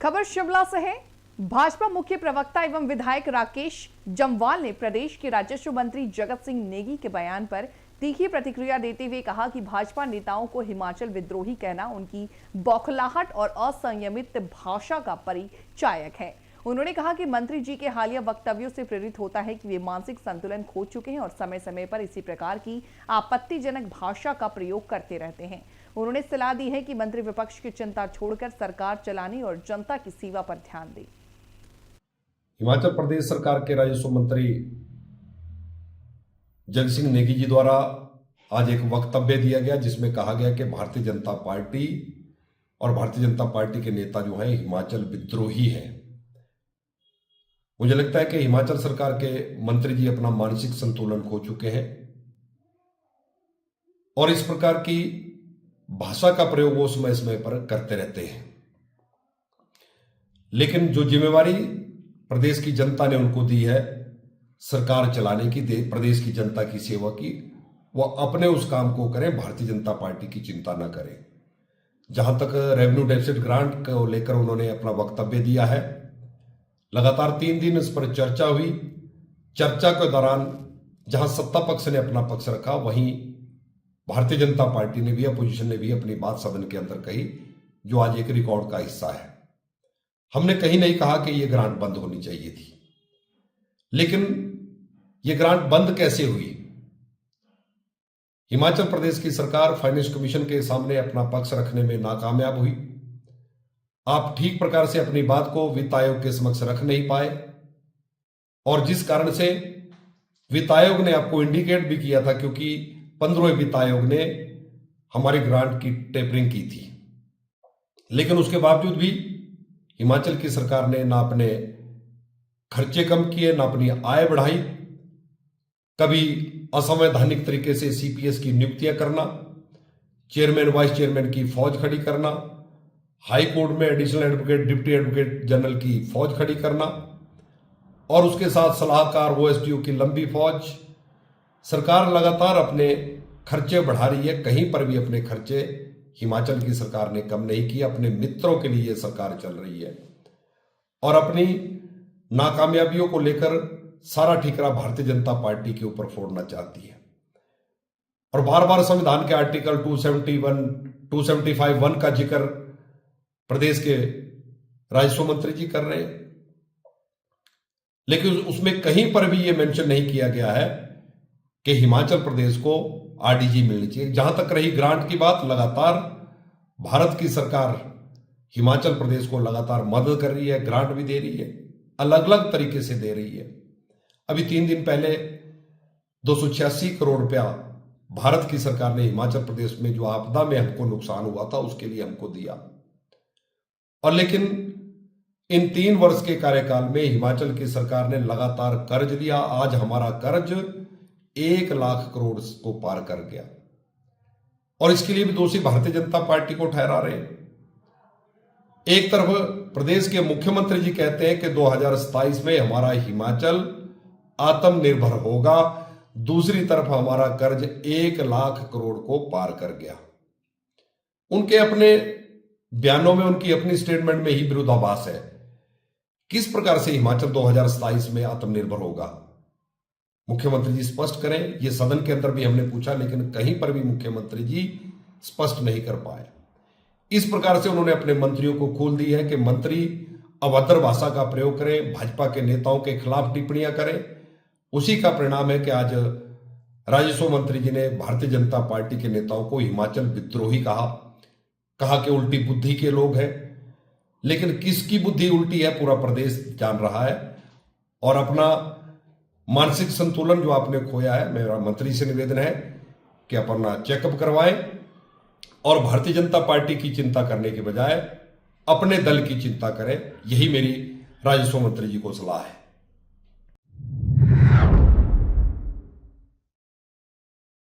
खबर शिमला से है। भाजपा मुख्य प्रवक्ता एवं विधायक राकेश जम्वाल ने प्रदेश के राजस्व मंत्री जगत सिंह नेगी के बयान पर तीखी प्रतिक्रिया देते हुए कहा कि भाजपा नेताओं को हिमाचल विद्रोही कहना उनकी बौखलाहट और असंयमित भाषा का परिचायक है। उन्होंने कहा कि मंत्री जी के हालिया वक्तव्यों से प्रेरित होता है कि वे मानसिक संतुलन खो चुके हैं और समय समय पर इसी प्रकार की आपत्तिजनक भाषा का प्रयोग करते रहते हैं। उन्होंने सलाह दी है कि मंत्री विपक्ष की चिंता छोड़कर सरकार चलाने और जनता की सेवा पर ध्यान दें। हिमाचल प्रदेश सरकार के राजस्व मंत्री जगत सिंह नेगी जी द्वारा आज एक वक्तव्य दिया गया, जिसमें कहा गया कि भारतीय जनता पार्टी और भारतीय जनता पार्टी के नेता जो हैं हिमाचल विद्रोही हैं। मुझे लगता है कि हिमाचल सरकार के मंत्री जी अपना मानसिक संतुलन खो चुके हैं और इस प्रकार की भाषा का प्रयोग वो समय समय पर करते रहते हैं। लेकिन जो जिम्मेवारी प्रदेश की जनता ने उनको दी है सरकार चलाने की, प्रदेश की जनता की सेवा की, वह अपने उस काम को करें, भारतीय जनता पार्टी की चिंता न करें। जहां तक रेवेन्यू डेफिसिट ग्रांट को लेकर उन्होंने अपना वक्तव्य दिया है, लगातार 3 दिन इस पर चर्चा हुई। चर्चा के दौरान जहां सत्ता पक्ष ने अपना पक्ष रखा, वहीं भारतीय जनता पार्टी ने भी, अपोजिशन ने भी अपनी बात सदन के अंदर कही, जो आज एक रिकॉर्ड का हिस्सा है। हमने कहीं नहीं कहा कि यह ग्रांट बंद होनी चाहिए थी, लेकिन यह ग्रांट बंद कैसे हुई? हिमाचल प्रदेश की सरकार फाइनेंस कमीशन के सामने अपना पक्ष रखने में नाकामयाब हुई। आप ठीक प्रकार से अपनी बात को वित्त आयोग के समक्ष रख नहीं पाए और जिस कारण से वित्त आयोग ने आपको इंडिकेट भी किया था, क्योंकि 15वें वित्त आयोग ने हमारी ग्रांट की टेपरिंग की थी, लेकिन उसके बावजूद भी हिमाचल की सरकार ने ना अपने खर्चे कम किए, ना अपनी आय बढ़ाई। कभी असंवैधानिक तरीके से सीपीएस की नियुक्तियां करना, चेयरमैन वाइस चेयरमैन की फौज खड़ी करना, हाई कोर्ट में additional advocate deputy advocate general की फौज खड़ी करना और उसके साथ सलाहकार ओएसडीओ की लंबी फौज। सरकार लगातार अपने खर्चे बढ़ा रही है, कहीं पर भी अपने खर्चे हिमाचल की सरकार ने कम नहीं किए। अपने मित्रों के लिए सरकार चल रही है और अपनी नाकामयाबियों को लेकर सारा ठीकरा भारतीय जनता पार्टी के ऊपर फोड़ना चाहती है और बार बार संविधान के आर्टिकल 275(1) का जिक्र प्रदेश के राजस्व मंत्री जी कर रहे हैं, लेकिन उसमें कहीं पर भी यह मेंशन नहीं किया गया है कि हिमाचल प्रदेश को आरडीजी मिलनी चाहिए। जहां तक रही ग्रांट की बात, लगातार भारत की सरकार हिमाचल प्रदेश को लगातार मदद कर रही है, ग्रांट भी दे रही है, अलग अलग तरीके से दे रही है। अभी 3 दिन पहले 286 करोड़ रुपया भारत की सरकार ने हिमाचल प्रदेश में जो आपदा में हमको नुकसान हुआ था उसके लिए हमको दिया। और लेकिन इन 3 वर्ष के कार्यकाल में हिमाचल की सरकार ने लगातार कर्ज लिया। आज हमारा कर्ज 1 लाख करोड़ को पार कर गया और इसके लिए भी दोषी भारतीय जनता पार्टी को ठहरा रहे हैं। एक तरफ प्रदेश के मुख्यमंत्री जी कहते हैं कि 2027 में हमारा हिमाचल आत्मनिर्भर होगा, दूसरी तरफ हमारा कर्ज 1 लाख करोड़ को पार कर गया। उनके अपने बयानों में, उनकी अपनी स्टेटमेंट में ही विरोधाभास है। किस प्रकार से हिमाचल 2027 में आत्मनिर्भर होगा? मुख्यमंत्री जी स्पष्ट करें। यह सदन के अंदर भी हमने पूछा, लेकिन कहीं पर भी मुख्यमंत्री जी स्पष्ट नहीं कर पाए। इस प्रकार से उन्होंने अपने मंत्रियों को खोल दी है कि मंत्री अभद्र भाषा का प्रयोग करें, भाजपा के नेताओं के खिलाफ टिप्पणियां करें। उसी का परिणाम है कि आज राजस्व मंत्री जी ने भारतीय जनता पार्टी के नेताओं को हिमाचल विद्रोही कहा कि उल्टी बुद्धि के लोग हैं। लेकिन किसकी बुद्धि उल्टी है पूरा प्रदेश जान रहा है और अपना मानसिक संतुलन जो आपने खोया है, मेरा मंत्री से निवेदन है कि अपना चेकअप करवाएं और भारतीय जनता पार्टी की चिंता करने के बजाय अपने दल की चिंता करें। यही मेरी राजस्व मंत्री जी को सलाह है।